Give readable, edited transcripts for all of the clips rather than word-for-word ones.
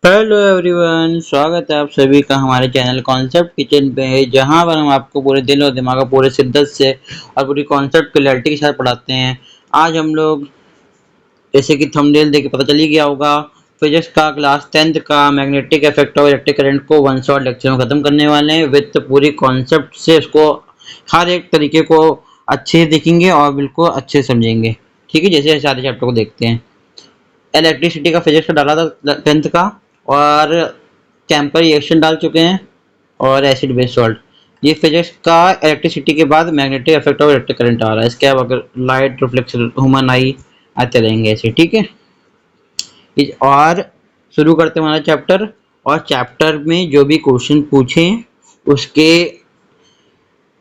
Hello everyone, स्वागत है आप सभी का हमारे चैनल कॉन्सेप्ट किचन पे, जहां पर हम आपको पूरे दिल और दिमाग पूरे शिद्दत से और पूरी कॉन्सेप्ट क्लैरिटी के साथ पढ़ाते हैं। आज हम लोग, जैसे कि थंबनेल देख के पता चल ही गया होगा, फिजिक्स का क्लास 10th का magnetic effect of electric current को वन शॉट लेक्चर में ख़त्म करने वाले हैं विद पूरी कॉन्सेप्ट से। उसको हर एक तरीके को अच्छे से देखेंगे और बिल्कुल अच्छे से समझेंगे। ठीक है, जैसे सारे चैप्टर को देखते हैं। इलेक्ट्रिसिटी का फिजिक्स का डाला था 10th का, और कैंपर रिएक्शन डाल चुके हैं, और एसिड बेस सॉल्ट। ये फिजिक्स का इलेक्ट्रिसिटी के बाद magnetic effect of electric current आ रहा है। इसके अब अगर लाइट रिफ्लेक्शन ह्यूमन आई आते रहेंगे ऐसे। ठीक है, और शुरू करते हैं हमारा चैप्टर। और चैप्टर में जो भी क्वेश्चन पूछे उसके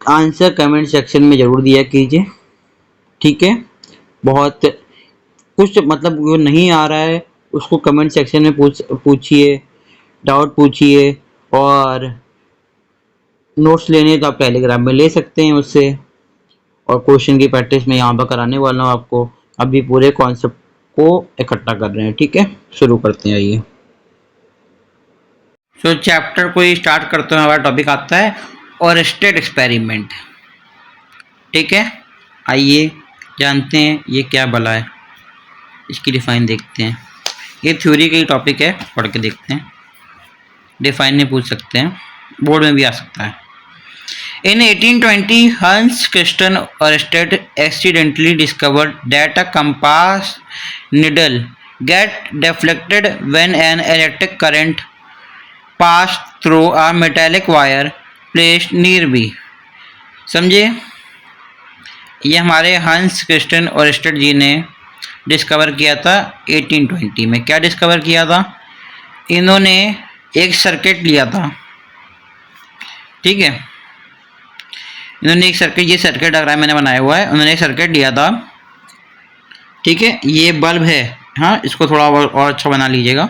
आंसर कमेंट सेक्शन में ज़रूर दिया कीजिए। ठीक है, बहुत कुछ मतलब वो नहीं आ रहा है उसको कमेंट सेक्शन में पूछिए, डाउट पूछिए। और नोट्स लेने तो आप टेलीग्राम में ले सकते हैं उससे। और क्वेश्चन की प्रैक्टिस में यहाँ पर कराने वाला हूँ आपको। अभी पूरे कॉन्सेप्ट को इकट्ठा कर रहे हैं। ठीक है, शुरू करते हैं। आइए, सो चैप्टर को ही स्टार्ट करते हैं। हमारा टॉपिक आता है और स्टेट एक्सपेरिमेंट। ठीक है, आइए जानते हैं ये क्या भला है। इसकी डिफाइन देखते हैं। ये थ्योरी का ही टॉपिक है, पढ़ के देखते हैं। डिफाइन नहीं पूछ सकते हैं, बोर्ड में भी आ सकता है। In 1820, Hans Christian Ørsted accidentally discovered that a compass needle gets deflected when an electric current passed through a metallic wire placed nearby. समझे? ये हमारे हंस क्रिस्टियन ऑयस्टेड जी ने डिस्कवर किया था 1820 में। क्या डिस्कवर किया था? इन्होंने एक सर्किट लिया था। ठीक है, इन्होंने एक सर्किट, ये सर्किट डायग्राम मैंने बनाया हुआ है। उन्होंने एक सर्किट लिया था। ठीक है, ये बल्ब है। हाँ, इसको थोड़ा और अच्छा बना लीजिएगा।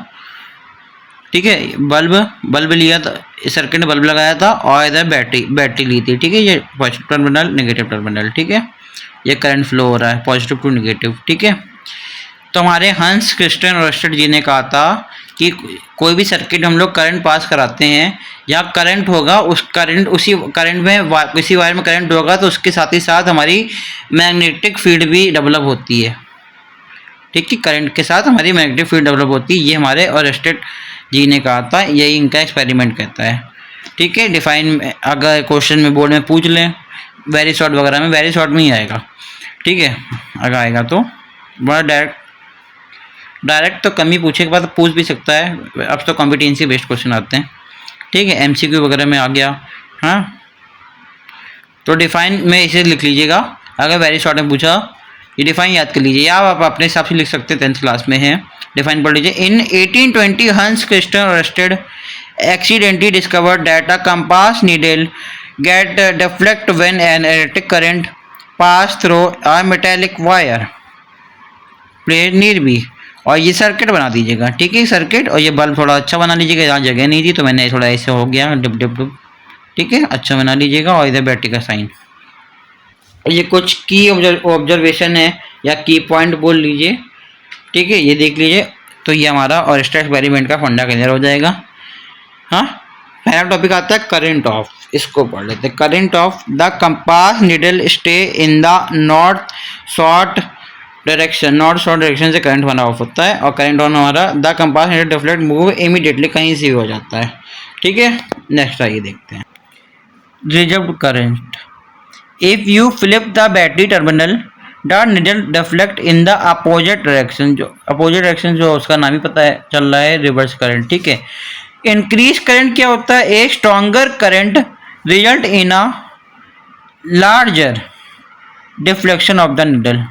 ठीक है, बल्ब लिया था, इस सर्किट ने बल्ब लगाया था, और इधर बैटरी ली थी। ठीक है, ये पॉजिटिव टर्मिनल, नेगेटिव टर्मिनल। ठीक है, ये करंट फ्लो हो रहा है पॉजिटिव टू नेगेटिव। ठीक है, तो हमारे हंस क्रिस्टियन ऑयस्टेड जी ने कहा था कि कोई भी सर्किट हम लोग करंट पास कराते हैं या करंट होगा, उसी करंट में किसी वायर में करंट होगा तो उसके साथ ही साथ हमारी मैग्नेटिक फील्ड भी डेवलप होती है। ठीक है, करंट के साथ हमारी मैग्नेटिक फील्ड डेवलप होती है। ये हमारे ऑयस्टेड जी ने कहा था, यही इनका एक्सपेरिमेंट कहता है। ठीक है, डिफाइन अगर क्वेश्चन में बोर्ड में पूछ लें, वेरी शॉर्ट वगैरह में, वेरी शॉर्ट में ही आएगा। ठीक है, अगर आएगा तो बड़ा डायरेक्ट तो कम ही पूछे के बाद पूछ भी सकता है। अब तो कॉम्पिटेंसी बेस्ड क्वेश्चन आते हैं। ठीक है, एमसीक्यू वगैरह में आ गया। हाँ, तो डिफाइन में इसे लिख लीजिएगा। अगर वेरी शॉर्ट में पूछा, ये डिफाइन याद कर लीजिए, या आप अपने हिसाब से लिख सकते हैं, 10th क्लास में है। डिफाइन पढ़ लीजिए। इन 1820 हंस Christian ऑयस्टेड accidentally discovered that a compass needle get deflect when an electric current pass through a metallic wire placed nearby। और ये सर्किट बना दीजिएगा। ठीक है, सर्किट, और ये बल्ब थोड़ा अच्छा बना लीजिएगा। यहाँ जगह नहीं थी तो मैंने थोड़ा ऐसे हो गया, डिप डिप डिप। ठीक है, अच्छा बना लीजिएगा। और इधर बैटरी का साइन। ये कुछ की ऑब्जर्वेशन है या की पॉइंट बोल लीजिए। ठीक है, ये देख लीजिए। तो ये हमारा ऑयस्टेड एक्सपेरिमेंट का फंडा क्लियर हो जाएगा। हाँ, पहला टॉपिक आता है करंट ऑफ। इसको पढ़ लेते हैं। Current of the compass needle stay in the north south direction से करंट बना ऑफ होता है। और करंट ऑन हमारा the compass needle deflect move immediately, कहीं से भी हो जाता है। ठीक है, नेक्स्ट आइए देखते हैं। Reserved current. If you flip the battery terminal the needle deflect in the opposite direction. जो अपोजिट डायरेक्शन जो उसका नाम ही पता है चल रहा है, रिवर्स करंट। ठीक है, इंक्रीज करंट क्या होता है? A stronger current result in a larger deflection of the needle.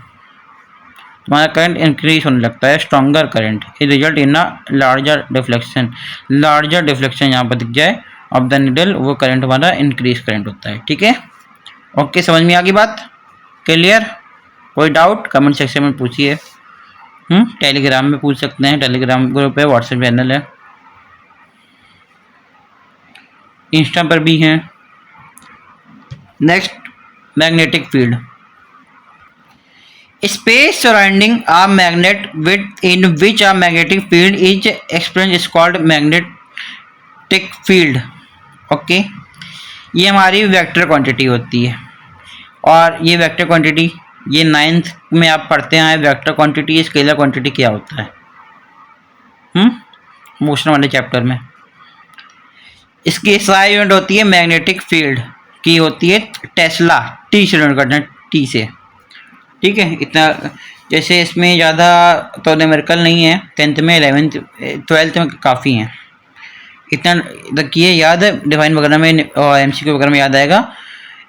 तुम्हारा करंट इंक्रीज होने लगता है, stronger current result in a larger deflection. Larger deflection यहाँ पर दिख जाए ऑफ द निडल, वो करंट हमारा इंक्रीज करंट होता है। ठीक है, ओके, समझ में आ गई बात? क्लियर? कोई डाउट कमेंट सेक्शन में पूछिए। टेलीग्राम में पूछ सकते हैं, टेलीग्राम ग्रुप है, व्हाट्सएप चैनल है, इंस्टा पर भी हैं। Next, magnetic field. Space surrounding a magnet in which a magnetic field is experienced is called magnetic field. Okay, ये हमारी वेक्टर क्वांटिटी होती है। और ये वेक्टर क्वांटिटी, ये 9th में आप पढ़ते हैं वेक्टर क्वांटिटी स्केलर क्वांटिटी क्या होता है मोशन वाले चैप्टर में। इसकी SI यूनिट होती है मैग्नेटिक फील्ड की, होती है टेस्ला, टी से यूनिट करना, टी से, ठीक है। इतना जैसे इसमें ज़्यादा तो न्यूमेरिकल नहीं है, 10th में 11th 12th में काफ़ी हैं। इतना रखिए याद है, डिफाइन वगैरह में और MCQ वगैरह में याद आएगा।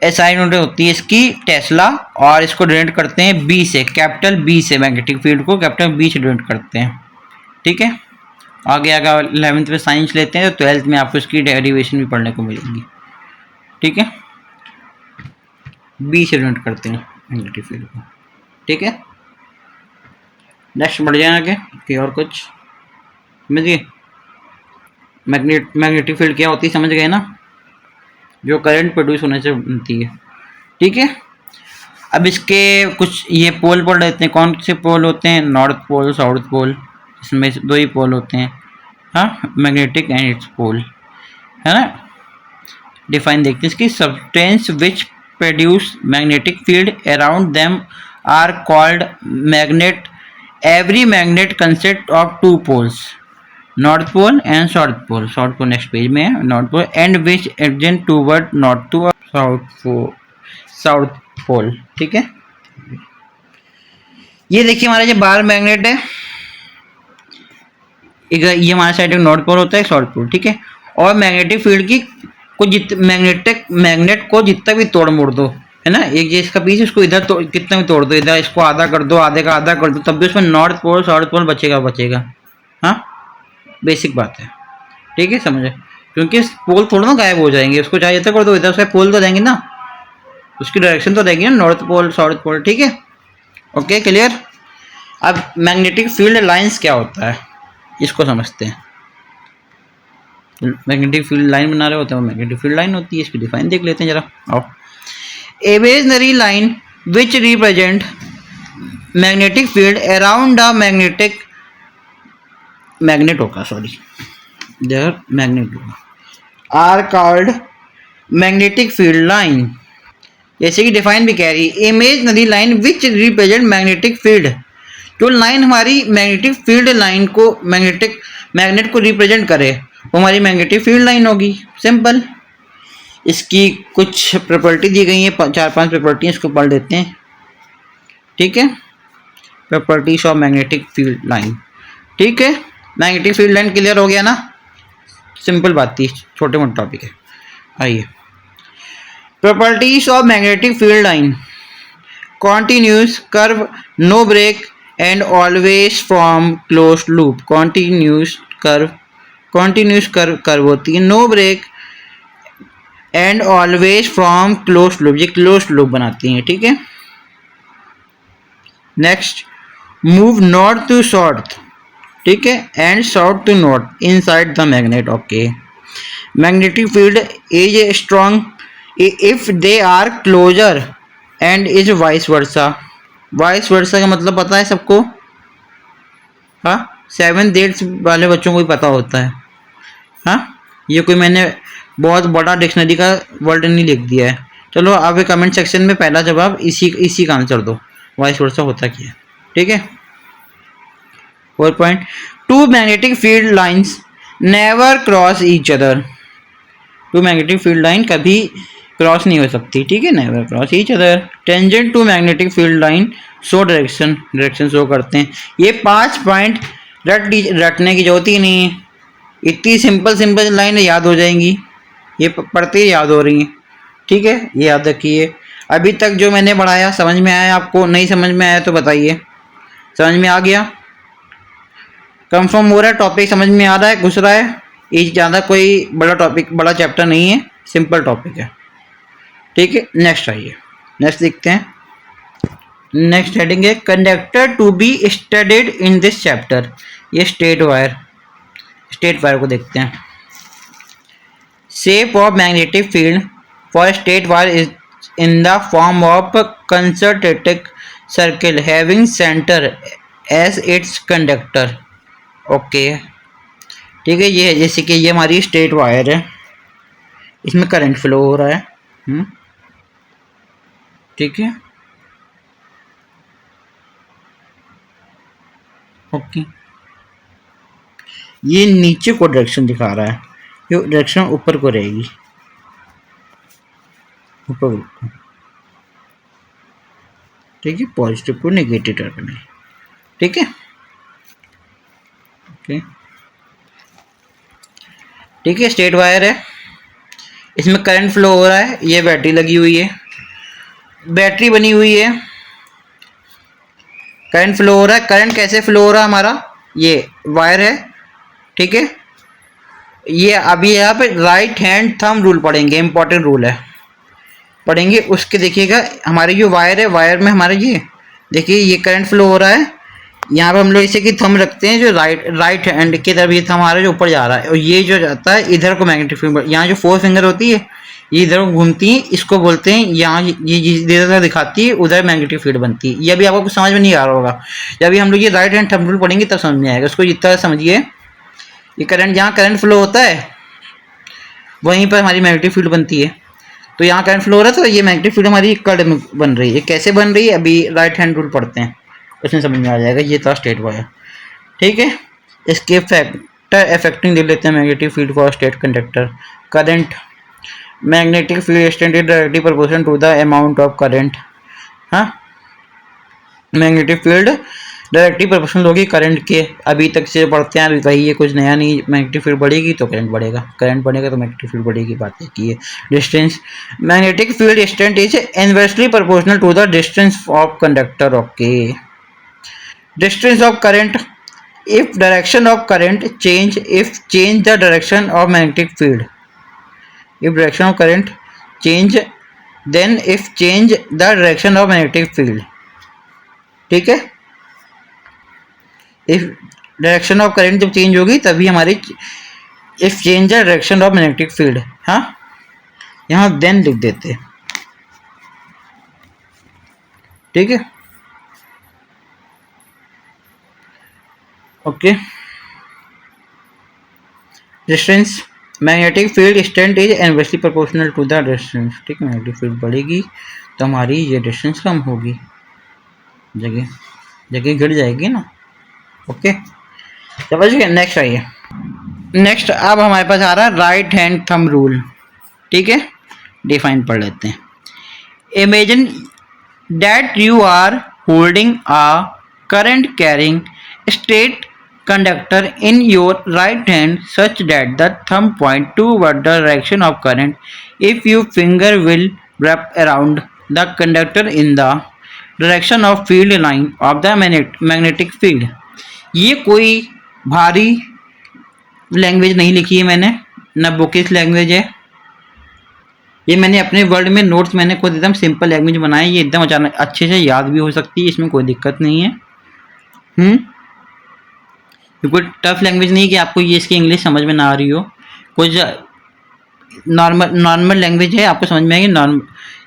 SI यूनिट होती है इसकी टेस्ला, और इसको डिनोट करते हैं B से, कैपिटल B से, मैग्नेटिक फील्ड को कैपिटल B से डिनोट करते हैं, ठीक है। आगे आगे 11th में साइंस लेते हैं तो 12th में आपको इसकी डेरिवेशन भी पढ़ने को मिलेगी, ठीक है। B से डिनोट करते हैं मैग्नेटिक फील्ड को, ठीक है। नेक्स्ट बढ़ जाए आगे कि और कुछ समझिए। मैग्नेटिक फील्ड क्या होती है समझ गए ना, जो करंट प्रोड्यूस होने से बनती है, ठीक है। अब इसके कुछ ये पोल पढ़ लेते हैं। कौन से पोल होते हैं? नॉर्थ पोल, साउथ पोल, इसमें 2 ही पोल होते हैं, हाँ, मैग्नेटिक एंड इट्स पोल, है ना। डिफाइन देखते हैं इसकी। Substance which produce magnetic field around them are called magnet. Every magnet consist of 2 poles, north pole and south pole. South pole next page में है, north pole and which adjacent toward north to south pole, ठीक है। ये देखिए हमारा जो bar magnet है, ये हमारे साइड एक नॉर्थ पोल होता है, एक साउथ पोल, ठीक है। और मैग्नेटिक फील्ड की को मैग्नेट को जितना भी तोड़ मोड़ दो, है ना, एक इसका पीस, इसको इधर तो कितना भी तोड़ दो, इधर इसको आधा कर दो, आधे का आधा कर दो, तब भी उसमें नॉर्थ पोल साउथ पोल बचेगा, हाँ, बेसिक बात है, ठीक है, समझे। क्योंकि पोल थोड़ा ना गायब हो जाएंगे, उसको चाहे इधर कर दो, इधर से पोल तो रहेंगे ना, उसकी डायरेक्शन तो रहेगी ना, नॉर्थ पोल साउथ पोल, ठीक है। Okay, clear. अब मैग्नेटिक फील्ड लाइंस क्या होता है इसको समझते हैं। मैग्नेटिक फील्ड लाइन बना रहे होते हैं, वो मैग्नेटिक फील्ड लाइन होती है। इसकी डिफाइन देख लेते हैं जरा, आओ। Imaginary line which represent magnetic field around a magnet होगा, सॉरी, देयर मैग्नेट होगा, are called magnetic field line. जैसे कि डिफाइन भी कह रही है, imaginary line which represent magnetic field. जो लाइन हमारी मैग्नेटिक फील्ड लाइन को मैग्नेट को रिप्रेजेंट करे, वो हमारी मैग्नेटिक फील्ड लाइन होगी, सिंपल। इसकी कुछ प्रॉपर्टी दी गई है, 4-5 प्रॉपर्टी, इसको पढ़ लेते हैं, ठीक है। Properties of magnetic field line, ठीक है। मैग्नेटिक फील्ड लाइन क्लियर हो गया ना, सिंपल बात थी, छोटे मोटे टॉपिक है। आइए, properties of magnetic field line. Continuous curve, no break and always from close loop. Continuous curve होती है, no break and always from close loop, ये क्लोज लूप बनाती हैं, ठीक है। Next, move north to south, ठीक है, and south to north inside the magnet. Okay, magnetic field is strong if they are closer and is vice versa. Vice versa का मतलब पता है सबको, हाँ, 7th 8th वाले बच्चों को भी पता होता है, हाँ। ये कोई मैंने बहुत बड़ा डिक्शनरी का वर्ड नहीं लिख दिया है। चलो आप कमेंट सेक्शन में पहला जवाब इसी का आंसर दो, वाइस वर्सा होता क्या है, ठीक है। 4 point, 2 magnetic field lines never cross each other. 2 magnetic field line कभी क्रॉस नहीं हो सकती, ठीक है, never cross each other. Tangent to magnetic field line show direction show करते हैं। ये 5 पॉइंट रटने की जरूरत ही नहीं है, इतनी सिंपल लाइन याद हो जाएंगी, ये पढ़ते ही याद हो रही हैं, ठीक है, ये याद रखिए। अभी तक जो मैंने पढ़ाया समझ में आया आपको? नहीं समझ में आया तो बताइए। समझ में आ गया? कंफर्म हो रहा है? टॉपिक समझ में आ रहा है, घुस रहा है? ये ज़्यादा कोई बड़ा टॉपिक, बड़ा चैप्टर नहीं है, सिंपल टॉपिक है, ठीक है। नेक्स्ट आइए, नेक्स्ट देखते हैं। नेक्स्ट हेडिंग है conductor to be studied in this chapter. ये स्टेट वायर को देखते हैं। Shape of magnetic field for straight wire is in the form of concentric circle having centre as its conductor. Okay ठीक है, ये है जैसे कि ये हमारी स्ट्रेट वायर है, इसमें करंट फ्लो हो रहा है। ठीक है, ओके। ये नीचे को डायरेक्शन दिखा रहा है, ये डायरेक्शन ऊपर को रहेगी, ऊपर को। ठीक है, पॉजिटिव को नेगेटिव टर्मिनल। ठीक है, ओके ठीक है। स्ट्रेट वायर है, इसमें करंट फ्लो हो रहा है, ये बैटरी लगी हुई है, बैटरी बनी हुई है, करंट फ्लो हो रहा है। करंट कैसे फ्लो हो रहा है हमारा, ये वायर है। ठीक है, ये अभी यहाँ पे राइट हैंड थंब रूल पढ़ेंगे, इंपॉर्टेंट रूल है, पढ़ेंगे उसके। देखिएगा हमारी जो वायर है, वायर में हमारे ये देखिए ये करंट फ्लो हो रहा है, यहाँ पे हम लोग इसे की थंब रखते हैं, जो राइट हैंड की तरफ ये थंब हमारा जो ऊपर जा रहा है, और ये जो जाता है इधर को मैग्नेटिक फील्ड, यहाँ जो 4 फिंगर होती है ये इधर घूमती है, इसको बोलते हैं, यहाँ ये इधर दिखाती है, उधर मैग्नेटिक फील्ड बनती है। ये अभी आपको कुछ समझ में नहीं आ रहा होगा, जब हम लोग ये राइट हैंड थंब रूल पढ़ेंगे तब समझ में आएगा। उसको जितना समझिए, ये करंट जहाँ करंट फ्लो होता है वहीं पर हमारी मैग्नेटिक फील्ड बनती है। तो यहाँ करंट फ्लो हो रहा है, तो ये मैग्नेटिक फील्ड हमारी कर्ड में बन रही है। कैसे बन रही है अभी राइट हैंड रूल पढ़ते हैं, उसमें समझ में आ जाएगा। ये था स्टेट वायर। ठीक है, इसके फैक्टर अफेक्टिंग देख लेते हैं magnetic field for straight conductor. Current, magnetic field extend directly proportional to the amount of current. हाँ, मैग्नेटिक फील्ड डायरेक्टली प्रोपोर्शनल होगी करंट के। अभी तक से पढ़ते हैं, अभी वही है, कुछ नया नहीं। मैग्नेटिक फील्ड बढ़ेगी तो करंट बढ़ेगा, करंट बढ़ेगा तो मैग्नेटिक फील्ड बढ़ेगी, बात एक ही है। Distance, magnetic field extend is inversely proportional to the distance of conductor. Okay, distance of current, if direction of current change, if change the direction of magnetic field, if direction of current change, then if change the direction of magnetic field। ठीक है, if direction of current जब change होगी तभी हमारी if change the direction of magnetic field। हाँ, यहाँ then लिख देते। ठीक है, okay. Distance, magnetic field extend is inversely proportional to the distance. ठीक है, मैग्नेटिक फील्ड बढ़ेगी तो हमारी ये डिस्टेंस कम होगी, जगह जगह घट जाएगी ना। ओके, समझ गए। नेक्स्ट आइए, नेक्स्ट अब हमारे पास आ रहा है राइट हैंड थंब रूल। ठीक है, डिफाइन पढ़ लेते हैं। Imagine that you are holding a current carrying straight conductor in your right hand such that the thumb point toward the direction of current. If your finger will wrap around the conductor in the direction of field line of the magnetic field। ये कोई भारी language नहीं लिखी है मैंने, ना bookish language है, ये मैंने अपने वर्ड में नोट्स मैंने खुद एकदम सिंपल लैंग्वेज बनाई। ये एकदम अचानक अच्छे से याद भी हो सकती है, इसमें कोई दिक्कत नहीं है। कोई टफ लैंग्वेज नहीं कि आपको ये इसकी इंग्लिश समझ में ना आ रही हो, कुछ नॉर्मल लैंग्वेज है, आपको समझ में आएगी। नॉर्मल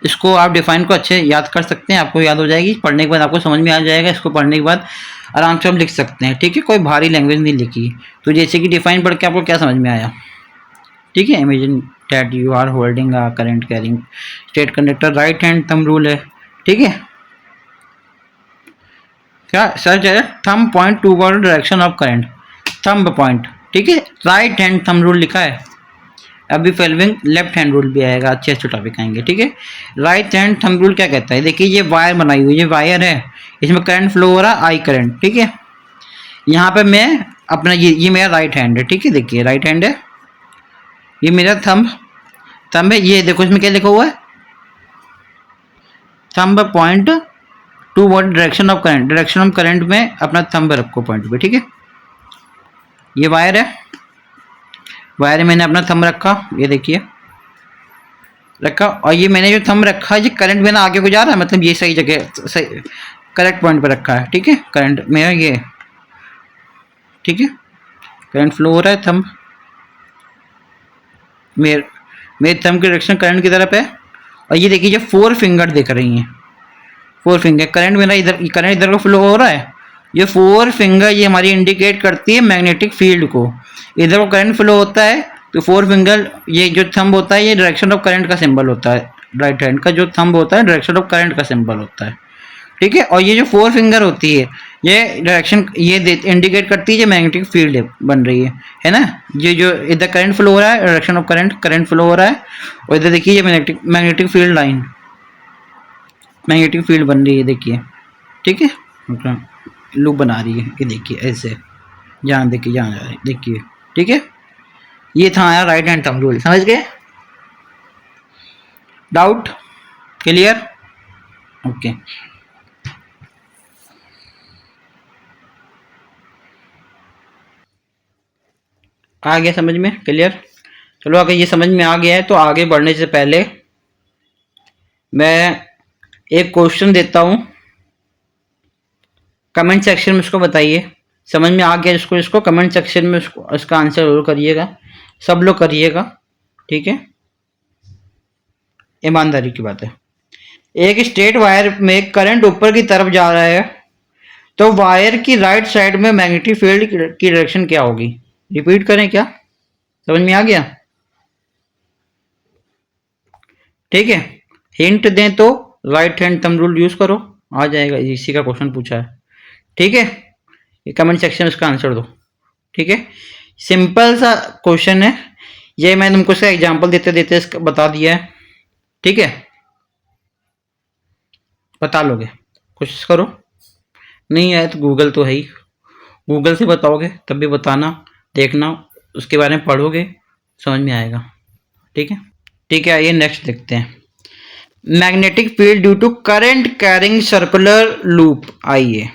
इसको आप डिफाइन को अच्छे याद कर सकते हैं, आपको याद हो जाएगी, पढ़ने के बाद आपको समझ में आ जाएगा। इसको पढ़ने के बाद आराम से आप लिख सकते हैं। ठीक है, कोई भारी लैंग्वेज नहीं लिखी। तो जैसे कि डिफाइन पढ़ के आपको क्या समझ में आया। ठीक है, imagine that you are holding a current carrying straight conductor, right hand thumb rule है। ठीक है, क्या सर्च है, thumb point toward direction of current, thumb point. ठीक है, राइट हैंड थंब रूल लिखा है, अभी फॉलोइंग लेफ्ट हैंड रूल भी आएगा, अच्छे अच्छे टॉपिक आएंगे। ठीक है, राइट हैंड थंब रूल क्या कहता है, देखिए ये वायर बनाई हुई, ये वायर है, इसमें करंट फ्लो हो रहा है, आई करंट। ठीक है, यहाँ पे मैं अपना ये मेरा राइट हैंड है। ठीक है, देखिए राइट हैंड है, ये मेरा थंब है, ये देखो इसमें क्या लिखा हुआ है, thumb point two word direction of current, direction of current में अपना थंब रखो पॉइंट पे। ठीक है, ये वायर है, वायर में मैंने अपना थंब रखा, ये देखिए रखा, और ये मैंने जो थंब रखा है ये करंट में ना आगे को जा रहा है, मतलब ये सही जगह, सही करेक्ट पॉइंट पे रखा है। ठीक है, करंट मेरा ये, ठीक है, करंट फ्लो हो रहा है, थंब मेरे थंब की डायरेक्शन करंट की तरफ है। और ये देखिए 4 फिंगर दिख रही हैं, फोर फिंगर, करंट मेरा इधर, करंट इधर को फ्लो हो रहा है। ये फोर फिंगर ये हमारी इंडिकेट करती है मैग्नेटिक फील्ड को। इधर को करंट फ्लो होता है तो फोर फिंगर, ये जो थंब होता है ये डायरेक्शन ऑफ करंट का सिंबल होता है। राइट हैंड का जो थंब होता है डायरेक्शन ऑफ करंट का सिंबल होता है, ठीक है। और ये जो फोर फिंगर होती है ये डायरेक्शन ये इंडिकेट करती है जो मैग्नेटिक फील्ड बन रही है ना। ये जो इधर करंट फ्लो हो रहा है, डायरेक्शन ऑफ करंट फ्लो हो रहा है, और इधर देखिए ये magnetic field line, magnetic field बन रही है देखिए, ठीक है। लूप बना रही है ये देखिए ऐसे, जहाँ देखिए जहाँ जा रही है देखिए, ठीक है। ये था हमारा राइट हैंड थंब रूल, समझ गए? डाउट? क्लियर? ओके। आ गया समझ में? क्लियर? चलो अगर ये समझ में आ गया है तो आगे बढ़ने से पहले मैं एक क्वेश्चन देता हूँ, कमेंट सेक्शन में उसको बताइए। समझ में आ गया जिसको, इसको कमेंट सेक्शन में उसको इसका आंसर जरूर करिएगा, सब लोग करिएगा, ठीक है। ईमानदारी की बात है। एक स्ट्रेट वायर में करंट ऊपर की तरफ जा रहा है तो वायर की राइट साइड में मैग्नेटिक फील्ड की डायरेक्शन क्या होगी? रिपीट करें क्या? समझ में आ गया? ठीक है। हिंट दें तो right hand thumb rule use करो, आ जाएगा। इसी का क्वेश्चन पूछा है, ठीक है। ये कमेंट सेक्शन में इसका आंसर दो, ठीक है। सिंपल सा क्वेश्चन है ये, मैं तुमको इसका एग्जांपल देते देते इसका बता दिया है, ठीक है। बता लोगे? कोशिश करो, नहीं आए तो गूगल तो है ही, गूगल से बताओगे तब भी बताना, देखना, उसके बारे में पढ़ोगे समझ में आएगा, ठीक है। ठीक है, आइए नेक्स्ट देखते हैं। Magnetic field due to current carrying circular loop. आइए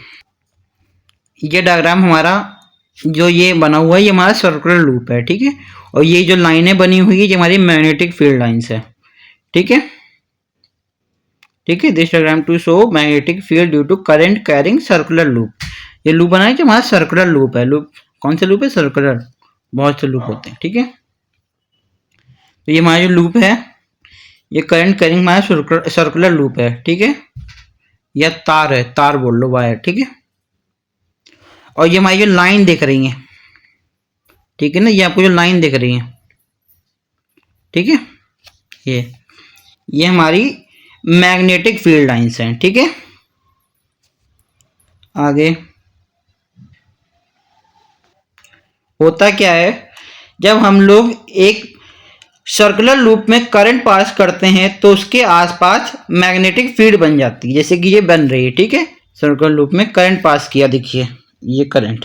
ये डायग्राम हमारा जो ये बना हुआ है ये हमारा सर्कुलर लूप है, ठीक है। और ये जो लाइनें बनी हुई है ये हमारी मैग्नेटिक फील्ड लाइंस है, ठीक है। ठीक है, this diagram to show magnetic field due to current carrying circular loop. ये लूप बना है जो हमारा सर्कुलर लूप है। लूप कौन सा लूप है? सर्कुलर, बहुत से लूप होते हैं, ठीक है। तो ये हमारा जो लूप है ये करंट कैरिंग हमारा सर्कुलर लूप है, ठीक है। या तार है, तार बोल लो, वायर, ठीक है। और ये हमारी जो लाइन दिख रही है, ठीक है ना, ये आपको जो लाइन दिख रही है, ठीक है, ये हमारी मैग्नेटिक फील्ड लाइंस हैं, ठीक है। आगे होता क्या है, जब हम लोग एक सर्कुलर लूप में करंट पास करते हैं तो उसके आसपास मैग्नेटिक फील्ड बन जाती है, जैसे कि ये बन रही है, ठीक है। सर्कुलर लूप में करंट पास किया, देखिए ये करंट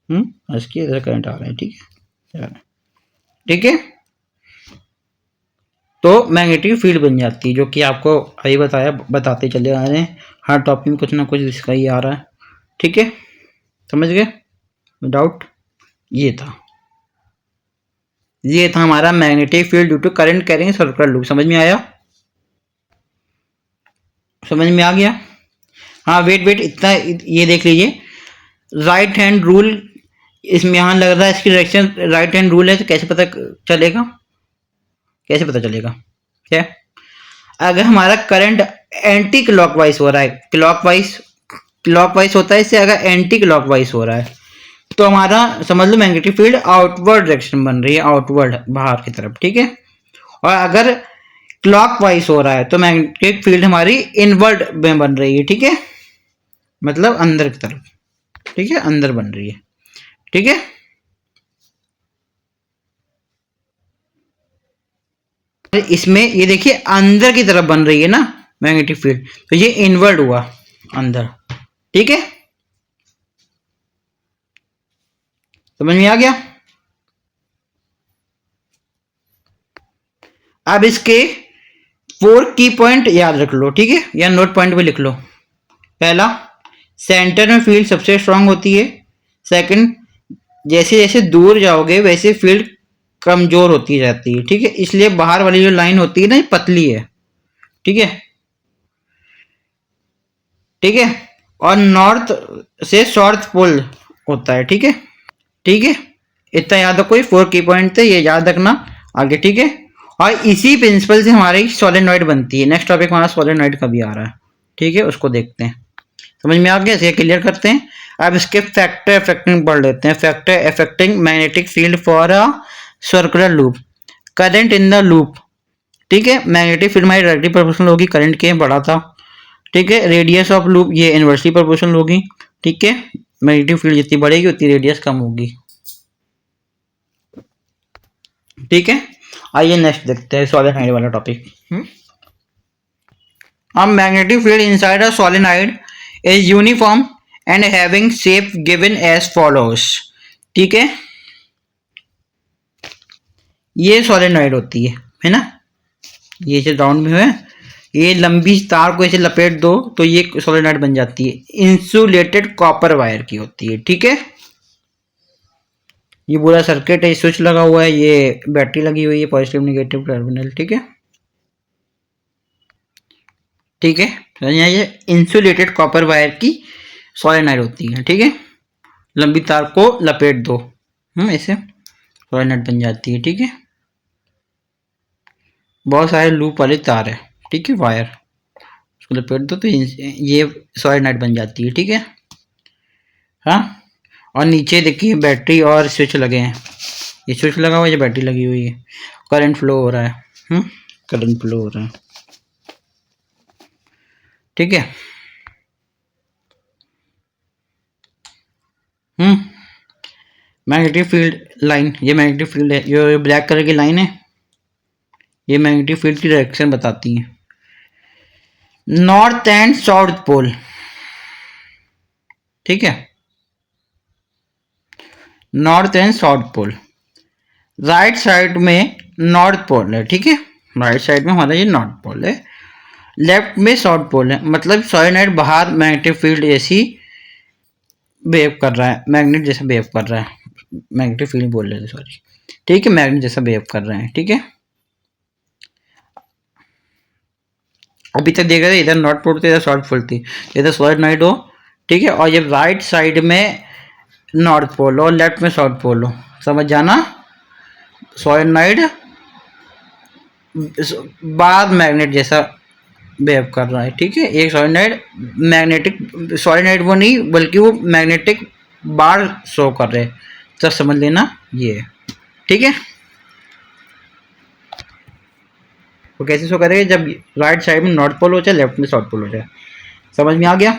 पास किया, इधर करंट आ रहा है, ठीक है, ठीक है। तो मैग्नेटिक फील्ड बन जाती है, जो कि आपको अभी बताया, बताते चले आ रहे हैं, हर टॉपिक में कुछ ना कुछ इसका ही आ रहा है, ठीक है। समझ गए? डाउट? ये था हमारा magnetic field due to current carrying circular loop. समझ में आया? समझ में आ गया? हाँ, वेट इतना ये देख लीजिए, राइट हैंड रूल इसमें यहाँ लग रहा है, इसकी डायरेक्शन राइट हैंड रूल है, तो कैसे पता चलेगा? कैसे पता चलेगा? क्या अगर हमारा करंट एंटी क्लॉकवाइज हो रहा है, क्लॉकवाइज होता है, इससे अगर एंटी क्लॉकवाइज हो रहा है तो हमारा समझ लो मैग्नेटिक फील्ड आउटवर्ड डायरेक्शन बन रही है, आउटवर्ड, बाहर की तरफ, ठीक है। और अगर क्लॉकवाइज हो रहा है तो मैग्नेटिक फील्ड हमारी इनवर्ड में बन रही है, ठीक है, मतलब अंदर की तरफ, ठीक है, अंदर बन रही है, ठीक है। इसमें ये देखिए अंदर की तरफ बन रही है ना मैग्नेटिक फील्ड, तो ये इनवर्ड हुआ अंदर, ठीक है। समझ में आ गया? अब इसके 4 की पॉइंट याद रख लो, ठीक है, या नोट पॉइंट पे लिख लो। पहला, सेंटर में फील्ड सबसे स्ट्रांग होती है। सेकंड, जैसे जैसे दूर जाओगे वैसे फील्ड कमजोर होती जाती है, ठीक है, इसलिए बाहर वाली जो लाइन होती है ना ये पतली है, ठीक है, ठीक है। और नॉर्थ से साउथ पोल होता है, ठीक है, ठीक है। इतना याद रखो, ये 4 की पॉइंट थे, ये याद रखना आगे, ठीक है। और इसी प्रिंसिपल से हमारी सोलेनॉइड बनती है। नेक्स्ट टॉपिक हमारा सोलेनॉइड का भी आ रहा है, ठीक है, उसको देखते हैं। समझ में आ गया? इसे क्लियर करते हैं। अब इसके फैक्टर अफेक्टिंग पढ़ लेते हैं। Factor affecting magnetic field for a circular loop, current in the loop. ठीक है, मैग्नेटिक फील्ड हमारी डायरेक्टली प्रोपोर्शनल होगी करंट के, बड़ा था। ठीक है, रेडियस ऑफ लूप ये इनवर्सली प्रोपोर्शनल होगी। ठीक है, मैग्नेटिक फील्ड जितनी बढ़ेगी उतनी रेडियस कम होगी। ठीक है, आइए नेक्स्ट देखते हैं सोलेनोइड वाला टॉपिक। अब magnetic field inside a solenoid is uniform and having shape given as follows. ठीक है, ये सोलेनोइड होती है ना, ये जो राउंड में है, ये लंबी तार को ऐसे लपेट दो तो ये सोलेनोइड बन जाती है। इंसुलेटेड कॉपर वायर की होती है। ठीक है, ये पूरा सर्किट है, स्विच लगा हुआ है, ये बैटरी लगी हुई है, पॉजिटिव नेगेटिव टर्मिनल। ठीक है, ठीक है, ये इंसुलेटेड कॉपर वायर की सोलेनोइड होती है। ठीक है, लंबी तार को लपेट दो, ऐसे सोलेनोइड बन जाती है। ठीक है, बहुत सारे लूप वाली तार है। ठीक है, वायर उसको लपेट दो तो ये सोलेनोइड बन जाती है। ठीक है, हाँ, और नीचे देखिए बैटरी और स्विच लगे हैं, ये स्विच लगा हुआ है, ये बैटरी लगी हुई है, करंट फ्लो हो रहा है। करंट फ्लो हो रहा है। ठीक है, मैग्नेटिक फील्ड लाइन, ये मैग्नेटिक फील्ड है, ये ब्लैक कलर की लाइन है, ये मैग्नेटिक फील्ड की डायरेक्शन बताती है। North and south pole. ठीक है, north and south pole. Right side में नॉर्थ पोल है। ठीक है, राइट साइड में हमारा ये नॉर्थ पोल है, लेफ्ट में साउथ पोल है। मतलब सोलेनोइड बाहर मैग्नेटिक फील्ड जैसी बिहेव कर रहा है, मैग्नेट जैसा बिहेव कर रहा है, मैग्नेटिक फील्ड बोल रहे थे, सॉरी। ठीक है, मैग्नेट जैसा बिहेव कर रहे हैं। ठीक है, अभी तक देख रहे थे इधर नॉर्थ पोल थी, इधर साउथ पोल थी, इधर सोलेनोइड हो। ठीक है, और ये राइट साइड में नॉर्थ पोल हो, लेफ्ट में साउथ पोल हो। समझ जाना, सोलेनोइड बार मैग्नेट जैसा बिहेव कर रहा है। ठीक है, एक सोलेनोइड मैग्नेटिक, सोलेनोइड वो नहीं बल्कि वो मैग्नेटिक बार शो कर रहे हैं, तो समझ लेना ये। ठीक है, वो कैसे शो करेगा? जब राइट साइड में नॉर्थ पोल हो जाए, लेफ्ट में साउथ पोल हो जाए। समझ में आ गया?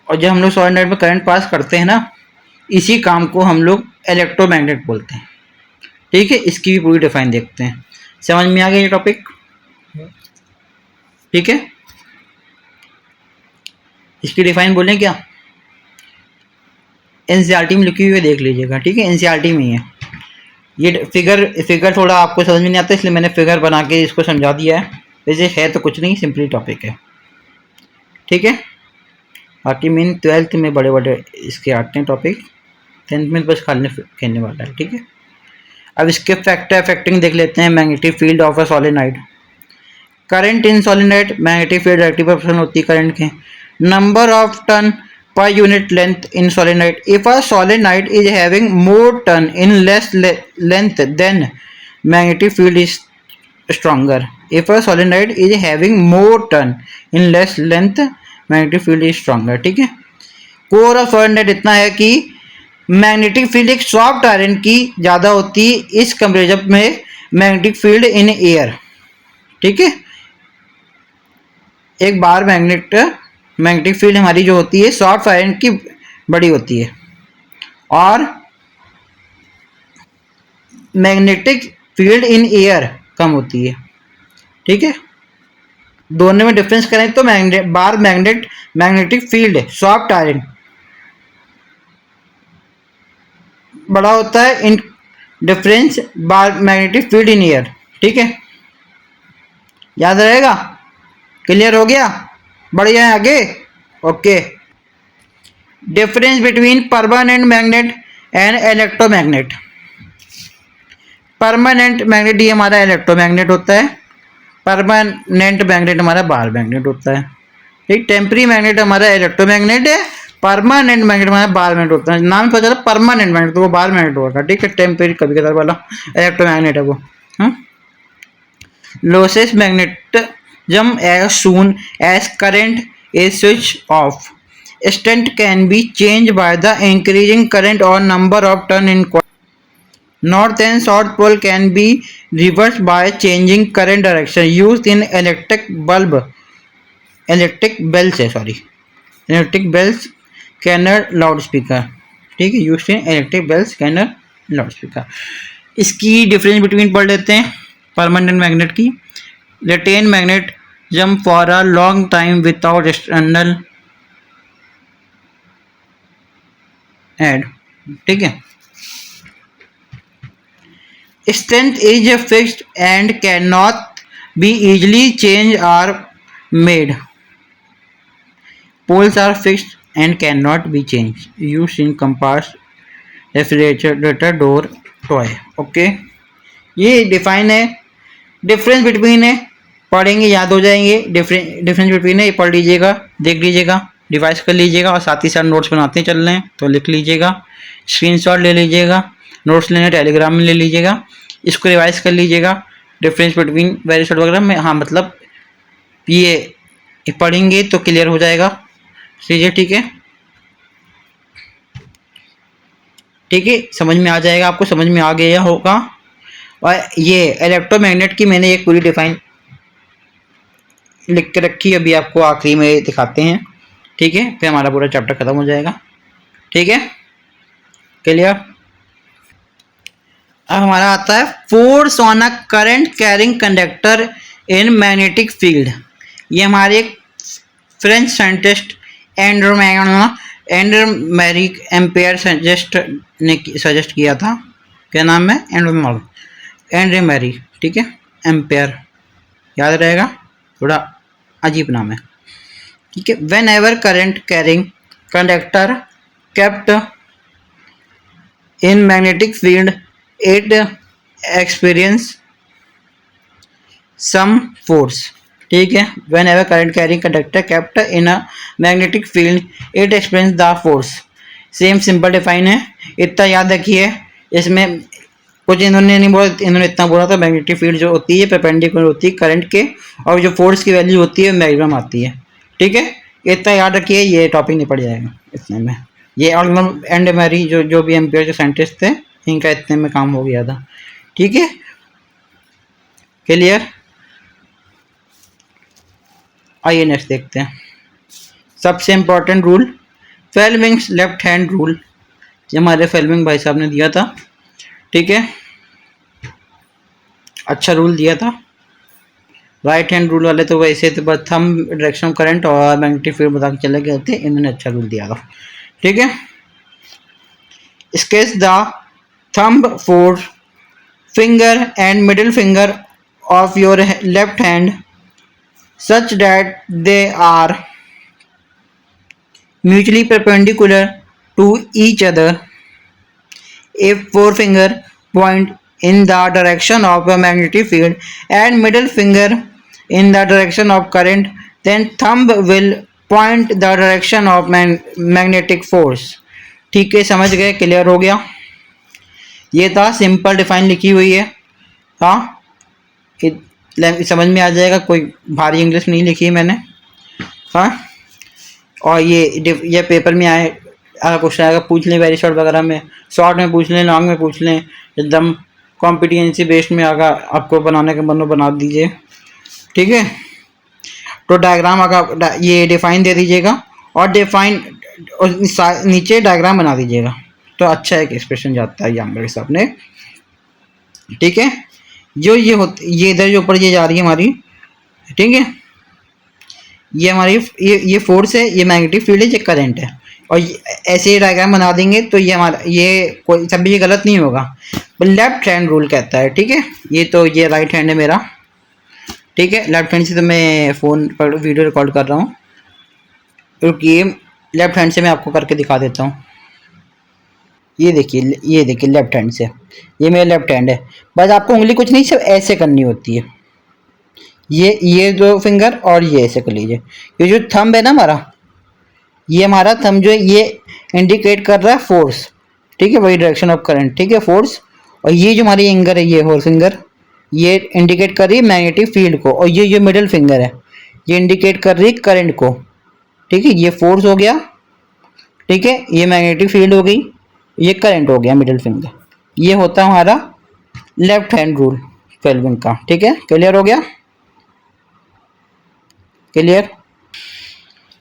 और जब हम लोग सोलेनोइड में करंट पास करते हैं ना, इसी काम को हम लोग इलेक्ट्रोमैग्नेट बोलते हैं। ठीक है, इसकी भी पूरी डिफाइन देखते हैं। समझ में आ गया ये टॉपिक? ठीक है, इसकी डिफाइन बोलें क्या? एनसीईआरटी में लिखी हुई है, देख लीजिएगा। ठीक है, एनसीईआरटी में ही है ये फिगर थोड़ा आपको समझ में नहीं आता, इसलिए मैंने फिगर बना के इसको समझा दिया है। वैसे है तो कुछ नहीं, सिंपली टॉपिक है। ठीक है, बाकी मेन 12th में बड़े बड़े इसके आते हैं टॉपिक, 10th में बस खाने खेलने वाला है। ठीक है, अब इसके फैक्टर अफेक्टिंग देख लेते हैं। Magnetic field of a solenoid, current in solenoid, magnetic field directly proportional होती है करंट के। Number of turn per unit length in solenoid. If a solenoid is having more turn in less length, then magnetic field is stronger. If a solenoid is having more turn in less length, magnetic field is stronger. ठीक है, core of solenoid इतना है कि magnetic field एक soft iron की ज़्यादा होती है इस कंपेरिजन में मैग्नेटिक फील्ड इन एयर। ठीक है, एक बार मैग्नेटिक फील्ड हमारी जो होती है सॉफ्ट आयरन की बड़ी होती है, और मैग्नेटिक फील्ड इन एयर कम होती है। ठीक है, दोनों में डिफरेंस करें तो मैग्नेटिक फील्ड सॉफ्ट आयरन बड़ा होता है in difference bar magnetic field in air. ठीक है, याद रहेगा? क्लियर हो गया? बढ़िया है, आगे। Okay, difference between permanent magnet and electromagnet. Permanent magnet ये हमारा इलेक्ट्रोमैग्नेट होता है, परमानेंट मैग्नेट हमारा बार मैग्नेट होता है। ठीक, टेम्पररी मैग्नेट हमारा इलेक्ट्रोमैग्नेट है, परमानेंट मैग्नेट हमारा बार मैग्नेट होता है। नाम पता चला परमानेंट मैग्नेट, तो वो बार मैग्नेट होगा। ठीक है, टेम्पररी कभी कभार वाला इलेक्ट्रोमैग्नेट है वो। Losses magnet jump as soon as current is switched off. Stent can be changed by the increasing current or number of turn in coil. North and south pole can be reversed by changing current direction. Used in electric bells scanner loud speaker, ठीक है, use in electric bell scanner loud speaker. इसकी difference between पढ़ लेते हैं permanent magnet की। Retain magnet jump for a long time without external aid, ठीक है। Strength is fixed and can not be easily change or made. Poles are fixed and cannot be changed. Used in compass, refrigerator door, toy. Okay, ये define है। Difference between है, पढ़ेंगे याद हो जाएंगे। Difference between है, ये पढ़ लीजिएगा, देख लीजिएगा, रिवाइज कर लीजिएगा और साथ ही साथ नोट्स बनाते चल रहे हैं तो लिख लीजिएगा, स्क्रीनशॉट ले लीजिएगा, नोट्स लेने टेलीग्राम में ले लीजिएगा, इसको रिवाइज कर लीजिएगा। डिफरेंस बिटवीन वेरी शॉर्ट वगैरह में, हाँ मतलब ये पढ़ेंगे तो क्लियर हो जाएगा, ठीक है, ठीक है, समझ में आ जाएगा, आपको समझ में आ गया होगा। और ये इलेक्ट्रोमैग्नेट की मैंने एक पूरी डिफाइन लिख के रखी, अभी आपको आखिरी में दिखाते हैं, ठीक है, फिर हमारा पूरा चैप्टर खत्म हो जाएगा, ठीक है, क्लियर। अब हमारा आता है force on a current carrying conductor in magnetic field. ये हमारे एक फ्रेंच साइंटिस्ट एंड्रोमेरी एम्पेयर सजेस्ट किया था, क्या नाम है, एंड्रोमेरी, ठीक है, एम्पेयर याद रहेगा, थोड़ा अजीब नाम है, ठीक है। Whenever current carrying conductor kept in magnetic field it experience some force, ठीक है। Whenever current carrying conductor kept in a magnetic field it experience the force. Same simple define है, इतना याद रखिए। इसमें कुछ इन्होंने नहीं बोला, इन्होंने इतना बोला था मैग्नेटिक फील्ड जो होती है परपेंडिकुलर होती है करंट के, और जो फोर्स की वैल्यू होती है मैक्सिमम आती है, ठीक है। इतना याद रखिए, ये टॉपिक नहीं पड़ जाएगा इतने में। ये एंड्रोमेरी जो भी एम्पेयर जो साइंटिस्ट थे, इनका इतने में काम हो गया था, ठीक है, क्लियर। आइए नेक्स्ट देखते हैं। सबसे important rule, Fleming's left hand rule, ये हमारे फेल्मिंग भाई साहब ने दिया था, ठीक है, अच्छा रूल दिया था। राइट हैंड रूल वाले तो वैसे तो बस थंब डायरेक्शन ऑफ करंट और मैग्नेटिक फील्ड बता के चले गए थे, इन्होंने अच्छा रूल दिया था, ठीक है। Sketch the thumb four finger and middle finger of your left hand such that they are mutually perpendicular to each other. If forefinger point in the direction of a magnetic field and middle finger in the direction of current, then thumb will point the direction of magnetic force. ठीक है, समझ गए, clear हो गया। ये था simple define लिखी हुई है, हाँ समझ में आ जाएगा, कोई भारी इंग्लिश नहीं लिखी है मैंने, हाँ। और ये पेपर में आए, अगर क्वेश्चन आएगा पूछ लें, वेरी शॉर्ट वगैरह में, शॉर्ट में पूछ लें, लॉन्ग में पूछ लें, एकदम कॉम्पिटेंसी बेस्ड में अगर आपको बनाने का मन बना दीजिए, ठीक है। तो डायग्राम अगर ये डिफाइन दे दीजिएगा और डिफाइन नीचे डायग्राम बना दीजिएगा, तो अच्छा एक एक्सप्रेशन जाता है यहाँ मेरे सामने, ठीक है। जो ये इधर जो ऊपर ये जा रही है हमारी, ठीक है, ये हमारी ये फोर्स है, ये मैग्नेटिक फील्ड है, ये करंट है, और ऐसे ही डायग्राम बना देंगे तो ये हमारा ये कोई सब भी गलत नहीं होगा। लेफ्ट हैंड रूल कहता है, ठीक है। ये राइट हैंड है मेरा, ठीक है, लेफ्ट हैंड से तो मैं फ़ोन पर वीडियो रिकॉर्ड कर रहा हूँ, क्योंकि लेफ्ट हैंड से मैं आपको करके दिखा देता हूँ। ये देखिए लेफ्ट हैंड से, ये मेरा लेफ्ट हैंड है, बस आपको उंगली कुछ नहीं सब ऐसे करनी होती है, ये दो फिंगर और ये ऐसे कर लीजिए। ये जो थंब है ना हमारा, ये हमारा थंब जो है ये इंडिकेट कर रहा है फोर्स, ठीक है, वही डायरेक्शन ऑफ करंट, ठीक है, फोर्स। और ये जो हमारी फिंगर है, ये होल फिंगर, ये इंडिकेट कर रही है मैग्नेटिक फील्ड को, और ये जो मिडिल फिंगर है ये इंडिकेट कर रही है करंट को। ठीक है, ये फोर्स हो गया, ठीक है, ये मैग्नेटिक फील्ड हो गई, ये करंट हो गया मिडिल फिंगर। ये होता है हमारा लेफ्ट हैंड रूल 12 का। ठीक है, क्लियर हो गया? क्लियर,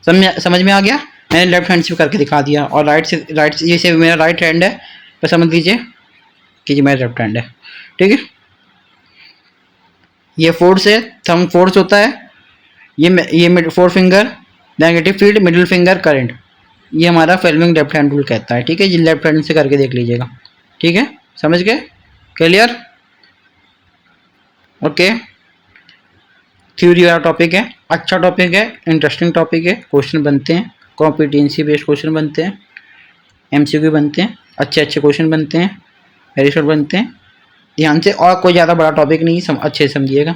समझ में आ गया? मैंने लेफ्ट हैंड से करके दिखा दिया, और राइट से जैसे मेरा राइट हैंड है तो समझ लीजिए कि मेरा लेफ्ट हैंड है। ठीक है, ये फोर्स है, थंब फोर्स होता है, ये four finger negative field, middle finger current, ये हमारा फेल्मिंग लेफ्ट हैंड रूल कहता है। ठीक है, ये लेफ्ट हैंड से करके देख लीजिएगा। ठीक है, समझ गए? क्लियर? ओके, थ्योरी वाला टॉपिक है, अच्छा टॉपिक है, इंटरेस्टिंग टॉपिक है, क्वेश्चन बनते हैं, कॉम्पिटेंसी बेस्ड क्वेश्चन बनते हैं, एमसीक्यू बनते हैं, अच्छे क्वेश्चन बनते हैं, वेरी शॉर्ट बनते हैं, ध्यान से, और कोई ज़्यादा बड़ा टॉपिक नहीं, अच्छे से समझिएगा।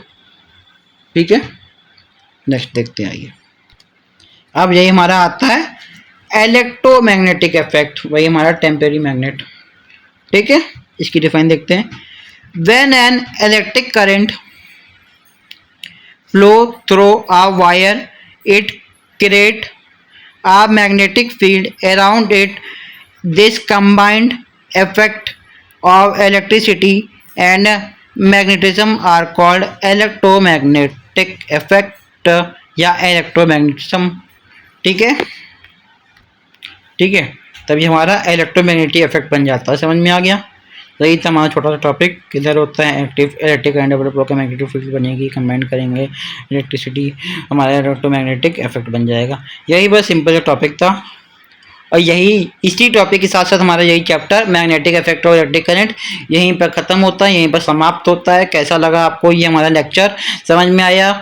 ठीक है, नेक्स्ट देखते हैं। आइए, अब यही हमारा आता है इलेक्ट्रोमैग्नेटिक इफेक्ट, वही हमारा टेम्परेरी मैग्नेट। ठीक है, इसकी डिफाइन देखते हैं। When an electric current flow through a wire it create a magnetic field around it. This combined effect of electricity and magnetism are called electromagnetic effect या electromagnetism। ठीक है, ठीक है, तभी हमारा इलेक्ट्रोमैग्नेटिक इफेक्ट बन जाता है। समझ में आ गया? यही था हमारा छोटा सा टॉपिक। किधर होता है active electric and develop magnetic field बनेगी, कंबाइन करेंगे इलेक्ट्रिसिटी, हमारा इलेक्ट्रोमैग्नेटिक इफेक्ट बन जाएगा। यही बस सिंपल टॉपिक था, और यही इसी टॉपिक के साथ साथ हमारा यही चैप्टर मैग्नेटिक इफेक्ट और इलेक्ट्रिक करंट यहीं पर ख़त्म होता है, यहीं पर समाप्त होता है। कैसा लगा आपको ये हमारा लेक्चर? समझ में आया?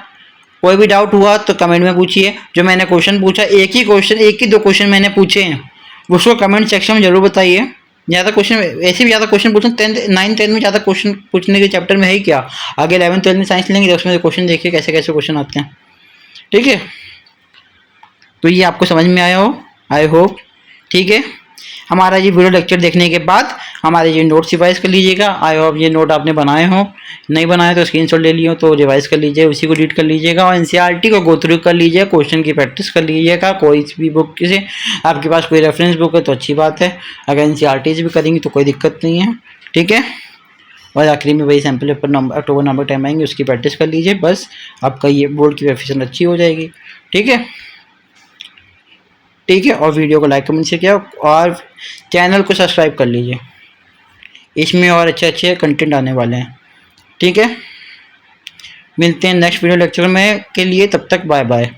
कोई भी डाउट हुआ तो कमेंट में पूछिए। जो मैंने क्वेश्चन पूछा, एक ही दो क्वेश्चन मैंने पूछे हैं, उसको कमेंट सेक्शन में जरूर बताइए। ज़्यादा क्वेश्चन, ऐसे भी ज़्यादा क्वेश्चन पूछना 9th-10th में ज़्यादा क्वेश्चन पूछने के चैप्टर में है ही क्या। आगे 11th-12th में साइंस लेंगे तो उसमें क्वेश्चन देखिए कैसे कैसे क्वेश्चन आते हैं। ठीक है, तो ये आपको समझ में आया हो, आई होप। ठीक है, हमारा ये वीडियो लेक्चर देखने के बाद हमारे ये नोट्स रिवाइज कर लीजिएगा। आई होप ये नोट आपने बनाए हो, नहीं बनाए तो स्क्रीनशॉट ले लियो तो रिवाइज कर लीजिए, उसी को रीड कर लीजिएगा, और एनसीईआरटी को गो थ्रू कर लीजिए, क्वेश्चन की प्रैक्टिस कर लीजिएगा। कोई भी बुक से आपके पास कोई रेफरेंस बुक है तो अच्छी बात है, अगर एनसीईआरटी से भी करेंगे तो कोई दिक्कत नहीं है। ठीक है, और आखिरी में वही सैम्पल पेपर अक्टूबर नवंबर टाइम आएंगे, उसकी प्रैक्टिस कर लीजिए, बस आपका ये बोर्ड की प्रिपरेशन अच्छी हो जाएगी। ठीक है, ठीक है, और वीडियो को लाइक कमेंट से किया, और चैनल को सब्सक्राइब कर लीजिए, इसमें और अच्छे कंटेंट आने वाले हैं। ठीक है, मिलते हैं नेक्स्ट वीडियो लेक्चर में के लिए, तब तक बाय बाय।